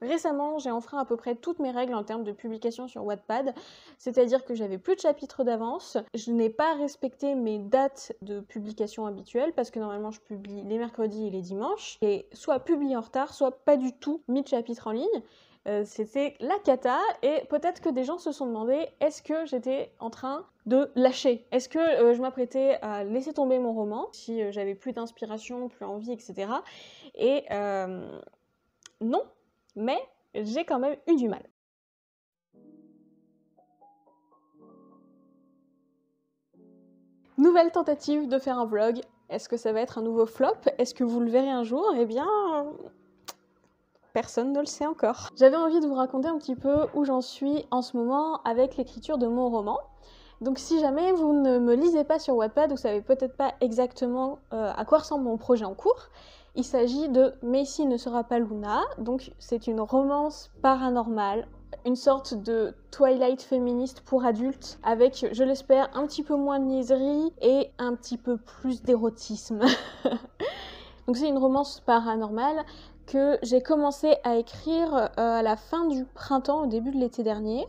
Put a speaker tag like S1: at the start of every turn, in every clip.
S1: Récemment, j'ai enfreint à peu près toutes mes règles en termes de publication sur Wattpad, c'est-à-dire que j'avais plus de chapitres d'avance, je n'ai pas respecté mes dates de publication habituelles parce que normalement je publie les mercredis et les dimanches, et soit publié en retard, soit pas du tout mis de chapitres en ligne. C'était la cata, et peut-être que des gens se sont demandé est-ce que j'étais en train de lâcher, est-ce que je m'apprêtais à laisser tomber mon roman si j'avais plus d'inspiration, plus envie, etc. Et non, mais j'ai quand même eu du mal. Nouvelle tentative de faire un vlog. Est-ce que ça va être un nouveau flop? Est-ce que vous le verrez un jour? Eh bien, personne ne le sait encore. J'avais envie de vous raconter un petit peu où j'en suis en ce moment avec l'écriture de mon roman. Donc si jamais vous ne me lisez pas sur Wattpad, vous savez peut-être pas exactement à quoi ressemble mon projet en cours. Il s'agit de Macy ne sera pas Luna, donc c'est une romance paranormale, une sorte de Twilight féministe pour adultes, avec, je l'espère, un petit peu moins de niaiserie et un petit peu plus d'érotisme. Donc c'est une romance paranormale que j'ai commencé à écrire à la fin du printemps, au début de l'été dernier.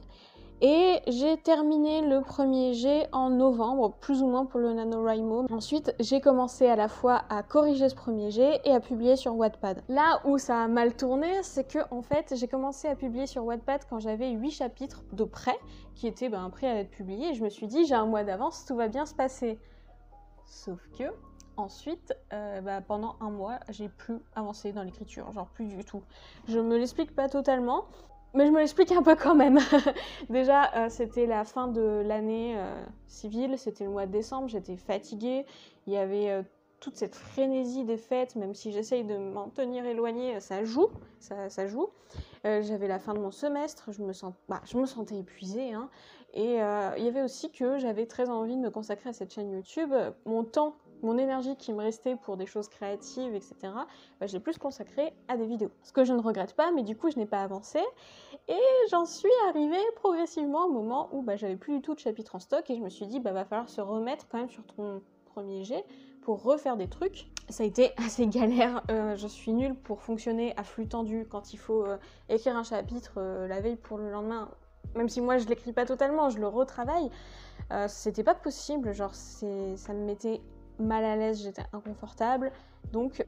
S1: Et j'ai terminé le premier jet en novembre, plus ou moins pour le NaNoWriMo. Ensuite, j'ai commencé à la fois à corriger ce premier jet et à publier sur Wattpad. Là où ça a mal tourné, c'est que en fait, j'ai commencé à publier sur Wattpad quand j'avais 8 chapitres de prêt, qui étaient prêts à être publiés, et je me suis dit, j'ai un mois d'avance, tout va bien se passer. Sauf que, ensuite, pendant un mois, j'ai plus avancé dans l'écriture, genre plus du tout. Je me l'explique pas totalement, mais je me l'explique un peu quand même. Déjà, c'était la fin de l'année civile, c'était le mois de décembre, j'étais fatiguée, il y avait toute cette frénésie des fêtes, même si j'essaye de m'en tenir éloignée, ça joue, ça joue. J'avais la fin de mon semestre, je me sentais épuisée, hein. Et il y avait aussi que j'avais très envie de me consacrer à cette chaîne YouTube. Mon temps, mon énergie qui me restait pour des choses créatives, etc., je l'ai plus consacrée à des vidéos. Ce que je ne regrette pas, mais du coup je n'ai pas avancé. Et j'en suis arrivée progressivement au moment où j'avais plus du tout de chapitre en stock, et je me suis dit va falloir se remettre quand même sur ton premier jet pour refaire des trucs. Ça a été assez galère, je suis nulle pour fonctionner à flux tendu quand il faut écrire un chapitre la veille pour le lendemain. Même si moi je l'écris pas totalement, je le retravaille, c'était pas possible, genre ça me mettait mal à l'aise, j'étais inconfortable. Donc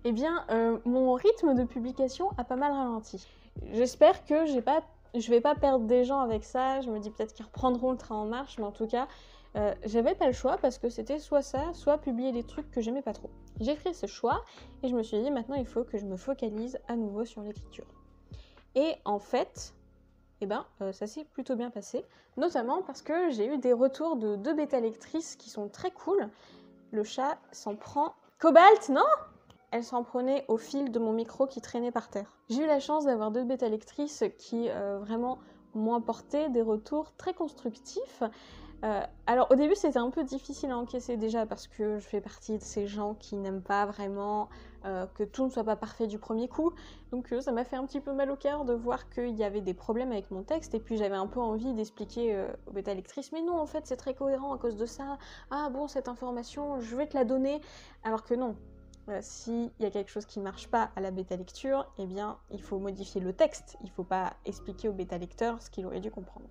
S1: mon rythme de publication a pas mal ralenti. J'espère que je vais pas perdre des gens avec ça, je me dis peut-être qu'ils reprendront le train en marche, mais en tout cas, j'avais pas le choix parce que c'était soit ça, soit publier des trucs que j'aimais pas trop. J'ai fait ce choix et je me suis dit maintenant il faut que je me focalise à nouveau sur l'écriture. Et en fait, ça s'est plutôt bien passé, notamment parce que j'ai eu des retours de 2 bêta-lectrices qui sont très cool. Le chat s'en prend... Cobalt, non ? Elle s'en prenait au fil de mon micro qui traînait par terre. J'ai eu la chance d'avoir 2 bêta-lectrices qui vraiment m'ont apporté des retours très constructifs. Alors au début c'était un peu difficile à encaisser déjà parce que je fais partie de ces gens qui n'aiment pas vraiment que tout ne soit pas parfait du premier coup, donc ça m'a fait un petit peu mal au cœur de voir qu'il y avait des problèmes avec mon texte, et puis j'avais un peu envie d'expliquer aux bêta-lectrices mais non en fait c'est très cohérent à cause de ça, ah bon cette information je vais te la donner, alors que non. S'il y a quelque chose qui ne marche pas à la bêta-lecture, eh bien il faut modifier le texte, il ne faut pas expliquer au bêta-lecteur ce qu'il aurait dû comprendre.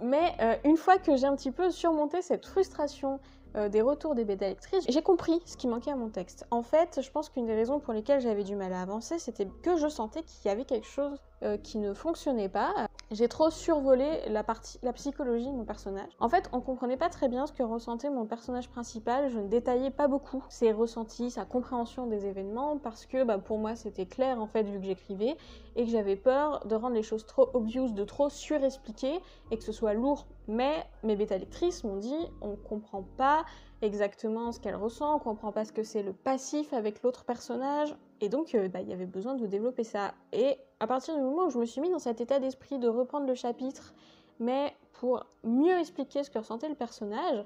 S1: Mais une fois que j'ai un petit peu surmonté cette frustration des retours des bêta-lectrices, j'ai compris ce qui manquait à mon texte. En fait, je pense qu'une des raisons pour lesquelles j'avais du mal à avancer, c'était que je sentais qu'il y avait quelque chose qui ne fonctionnait pas. J'ai trop survolé la psychologie de mon personnage. En fait, on comprenait pas très bien ce que ressentait mon personnage principal, je ne détaillais pas beaucoup ses ressentis, sa compréhension des événements, parce que pour moi c'était clair en fait vu que j'écrivais, et que j'avais peur de rendre les choses trop obvious, de trop surexpliquer, et que ce soit lourd. Mais mes bêta-lectrices m'ont dit on comprend pas exactement ce qu'elle ressent, on comprend pas ce que c'est le passif avec l'autre personnage, et donc il y avait besoin de développer ça. Et à partir du moment où je me suis mis dans cet état d'esprit de reprendre le chapitre, mais pour mieux expliquer ce que ressentait le personnage,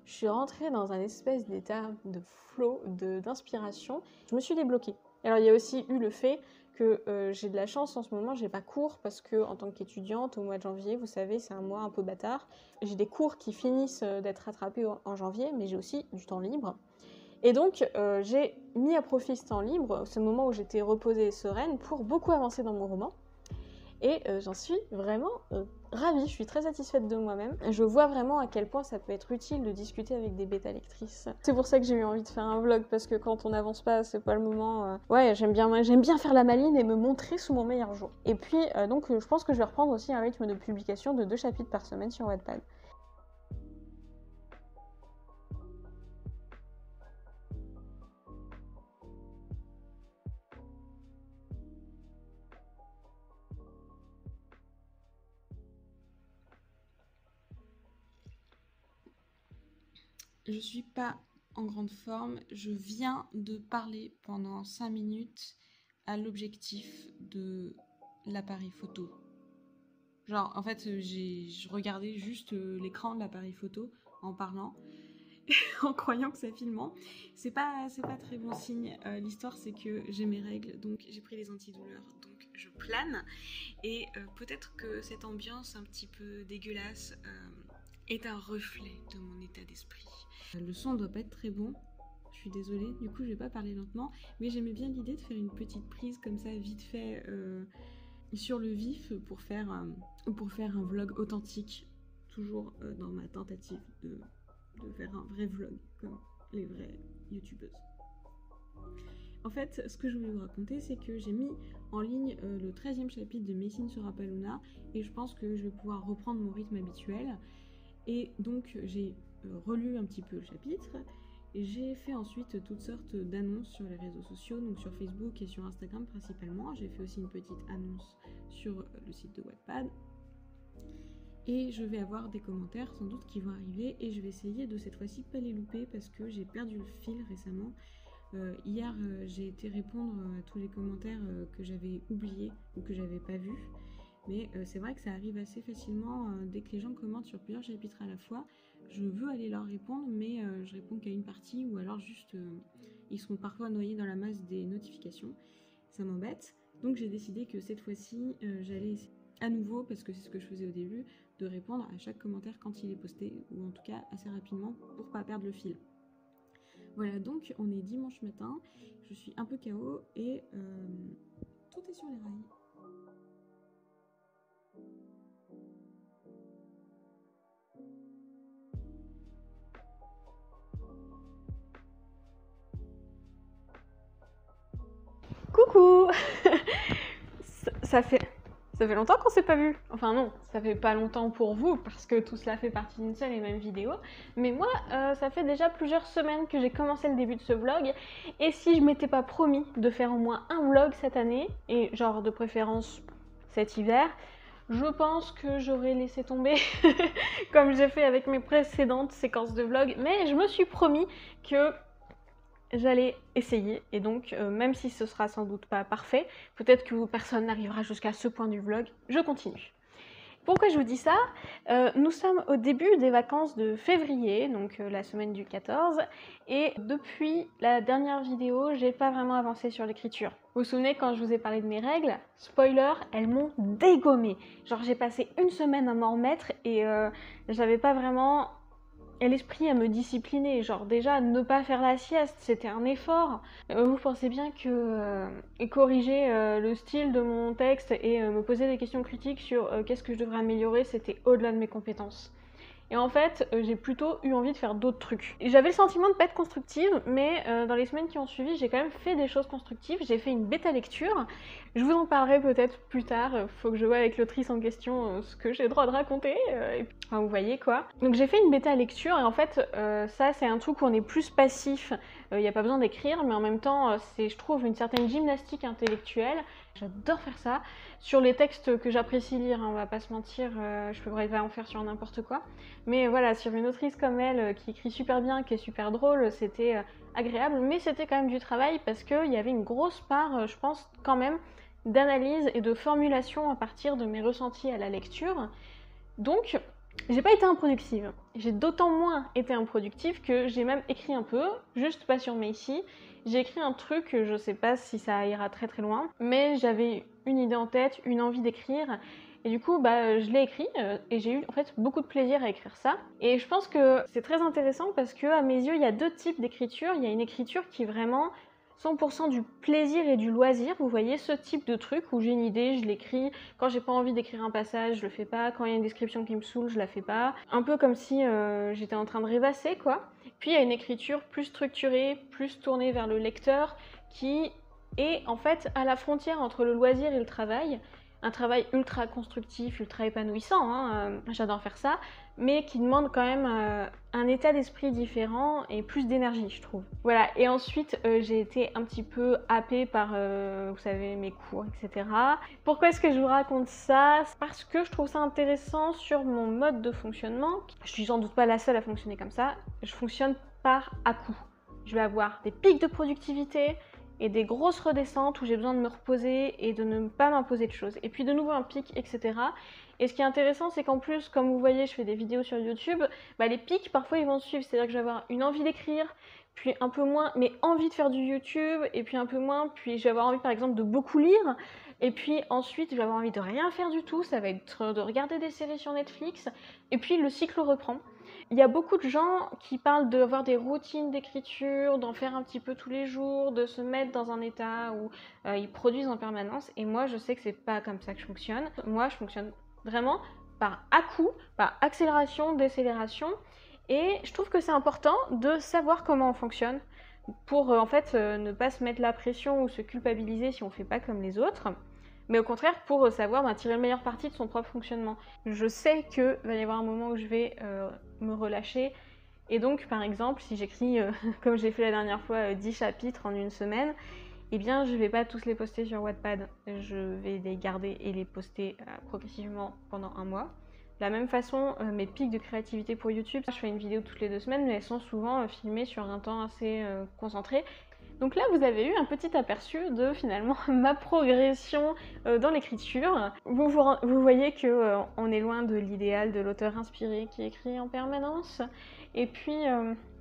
S1: je suis rentrée dans un espèce d'état de flow, d'inspiration. Je me suis débloquée. Alors il y a aussi eu le fait que j'ai de la chance en ce moment, j'ai pas cours parce que en tant qu'étudiante au mois de janvier, vous savez, c'est un mois un peu bâtard. J'ai des cours qui finissent d'être rattrapés en janvier, mais j'ai aussi du temps libre. Et donc j'ai mis à profit ce temps libre, ce moment où j'étais reposée et sereine, pour beaucoup avancer dans mon roman. et j'en suis vraiment ravie, je suis très satisfaite de moi-même. Je vois vraiment à quel point ça peut être utile de discuter avec des bêta lectrices. C'est pour ça que j'ai eu envie de faire un vlog, parce que quand on n'avance pas, c'est pas le moment. Ouais, j'aime bien faire la maline et me montrer sous mon meilleur jour. Et puis, donc, je pense que je vais reprendre aussi un rythme de publication de 2 chapitres par semaine sur Wattpad.
S2: Je suis pas en grande forme. Je viens de parler pendant 5 minutes à l'objectif de l'appareil photo. Genre, en fait, je regardais juste l'écran de l'appareil photo en parlant, en croyant que ça filmant. C'est pas très bon signe. L'histoire, c'est que j'ai mes règles, donc j'ai pris les antidouleurs, donc je plane. Et peut-être que cette ambiance un petit peu dégueulasse est un reflet de mon état d'esprit. Le son doit pas être très bon, je suis désolée, du coup je vais pas parler lentement, mais j'aimais bien l'idée de faire une petite prise comme ça vite fait sur le vif pour faire un vlog authentique, toujours dans ma tentative de faire un vrai vlog comme les vraies youtubeuses. En fait, ce que je voulais vous raconter, c'est que j'ai mis en ligne le 13e chapitre de Messine sur Apaluna, et je pense que je vais pouvoir reprendre mon rythme habituel. Et donc j'ai relu un petit peu le chapitre, et j'ai fait ensuite toutes sortes d'annonces sur les réseaux sociaux, donc sur Facebook et sur Instagram principalement. J'ai fait aussi une petite annonce sur le site de Wattpad. Et je vais avoir des commentaires sans doute qui vont arriver, et je vais essayer de cette fois-ci pas les louper parce que j'ai perdu le fil récemment. Hier j'ai été répondre à tous les commentaires que j'avais oubliés ou que j'avais pas vus. Mais c'est vrai que ça arrive assez facilement dès que les gens commentent sur plusieurs chapitres à la fois. Je veux aller leur répondre, mais je réponds qu'à une partie, ou alors juste ils sont parfois noyés dans la masse des notifications. Ça m'embête. Donc j'ai décidé que cette fois-ci, j'allais essayer à nouveau, parce que c'est ce que je faisais au début, de répondre à chaque commentaire quand il est posté, ou en tout cas assez rapidement pour pas perdre le fil. Voilà, donc on est dimanche matin, je suis un peu KO et tout est sur les rails.
S1: Coucou. ça fait longtemps qu'on s'est pas vu. Enfin non, ça fait pas longtemps pour vous, parce que tout cela fait partie d'une seule et même vidéo. Mais moi, ça fait déjà plusieurs semaines que j'ai commencé le début de ce vlog. Et si je m'étais pas promis de faire au moins un vlog cette année, et genre de préférence cet hiver, je pense que j'aurais laissé tomber, comme j'ai fait avec mes précédentes séquences de vlog. Mais je me suis promis que j'allais essayer, et donc même si ce sera sans doute pas parfait, peut-être que personne n'arrivera jusqu'à ce point du vlog, je continue. Pourquoi je vous dis ça? Nous sommes au début des vacances de février, donc la semaine du 14, et depuis la dernière vidéo, j'ai pas vraiment avancé sur l'écriture. Vous vous souvenez quand je vous ai parlé de mes règles? Spoiler, elles m'ont dégommé. Genre j'ai passé une semaine à m'en remettre, et j'avais pas vraiment l'esprit à me discipliner. Genre déjà ne pas faire la sieste, c'était un effort. Vous pensez bien que corriger le style de mon texte et me poser des questions critiques sur qu'est-ce que je devrais améliorer, c'était au-delà de mes compétences. Et en fait, j'ai plutôt eu envie de faire d'autres trucs. J'avais le sentiment de pas être constructive, mais dans les semaines qui ont suivi, j'ai quand même fait des choses constructives. J'ai fait une bêta lecture. Je vous en parlerai peut-être plus tard. Faut que je vois avec l'autrice en question ce que j'ai le droit de raconter. Enfin, vous voyez quoi. Donc j'ai fait une bêta lecture, et en fait, ça c'est un truc où on est plus passif. Il n'y a pas besoin d'écrire, mais en même temps, c'est, je trouve, une certaine gymnastique intellectuelle. J'adore faire ça. Sur les textes que j'apprécie lire, hein, on va pas se mentir, je pourrais pas en faire sur n'importe quoi. Mais voilà, sur une autrice comme elle, qui écrit super bien, qui est super drôle, c'était agréable. Mais c'était quand même du travail, parce qu'il y avait une grosse part, je pense, quand même, d'analyse et de formulation à partir de mes ressentis à la lecture. Donc, j'ai pas été improductive. J'ai d'autant moins été improductive que j'ai même écrit un peu, juste pas sur Macy. J'ai écrit un truc, je sais pas si ça ira très très loin, mais j'avais une idée en tête, une envie d'écrire, et du coup je l'ai écrit, et j'ai eu en fait beaucoup de plaisir à écrire ça. Et je pense que c'est très intéressant parce que à mes yeux il y a deux types d'écriture. Il y a une écriture qui vraiment 100% du plaisir et du loisir. Vous voyez, ce type de truc où j'ai une idée, je l'écris. Quand j'ai pas envie d'écrire un passage, je le fais pas. Quand il y a une description qui me saoule, je la fais pas. Un peu comme si j'étais en train de rêvasser, quoi. Puis il y a une écriture plus structurée, plus tournée vers le lecteur, qui est en fait à la frontière entre le loisir et le travail. Un travail ultra constructif, ultra épanouissant, hein, j'adore faire ça, mais qui demande quand même un état d'esprit différent et plus d'énergie, je trouve. Voilà, et ensuite j'ai été un petit peu happée par, vous savez, mes cours, etc. Pourquoi est-ce que je vous raconte ça? C'est parce que je trouve ça intéressant sur mon mode de fonctionnement. Je suis sans doute pas la seule à fonctionner comme ça. Je fonctionne par à-coups. Je vais avoir des pics de productivité, et des grosses redescentes où j'ai besoin de me reposer et de ne pas m'imposer de choses. Et puis de nouveau un pic, etc. Et ce qui est intéressant, c'est qu'en plus, comme vous voyez, je fais des vidéos sur YouTube, les pics, parfois, ils vont suivre. C'est-à-dire que je vais avoir une envie d'écrire, puis un peu moins, mais envie de faire du YouTube, et puis un peu moins, puis je vais avoir envie, par exemple, de beaucoup lire, et puis ensuite, je vais avoir envie de rien faire du tout, ça va être de regarder des séries sur Netflix, et puis le cycle reprend. Il y a beaucoup de gens qui parlent d'avoir des routines d'écriture, d'en faire un petit peu tous les jours, de se mettre dans un état où ils produisent en permanence. Et moi, je sais que c'est pas comme ça que je fonctionne. Moi, je fonctionne vraiment par à-coups, par accélération, décélération. Et je trouve que c'est important de savoir comment on fonctionne pour en fait ne pas se mettre la pression ou se culpabiliser si on fait pas comme les autres. Mais au contraire, pour savoir tirer le meilleur parti de son propre fonctionnement. Je sais qu'il va y avoir un moment où je vais me relâcher. Et donc, par exemple, si j'écris, comme j'ai fait la dernière fois, 10 chapitres en une semaine, eh bien, je ne vais pas tous les poster sur Wattpad. Je vais les garder et les poster progressivement pendant un mois. De la même façon, mes pics de créativité pour YouTube, je fais une vidéo toutes les 2 semaines, mais elles sont souvent filmées sur un temps assez concentré. Donc là, vous avez eu un petit aperçu de finalement ma progression dans l'écriture. Vous voyez qu'on est loin de l'idéal de l'auteur inspiré qui écrit en permanence. Et puis,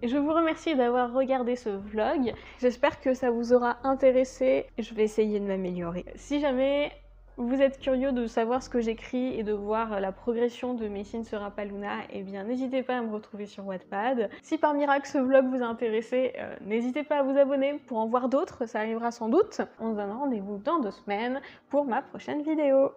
S1: je vous remercie d'avoir regardé ce vlog. J'espère que ça vous aura intéressé. Je vais essayer de m'améliorer. Si jamais vous êtes curieux de savoir ce que j'écris et de voir la progression de Messine sera pas Luna, eh bien n'hésitez pas à me retrouver sur Wattpad. Si par miracle ce vlog vous a intéressé, n'hésitez pas à vous abonner pour en voir d'autres, ça arrivera sans doute. On se donne rendez-vous dans 2 semaines pour ma prochaine vidéo.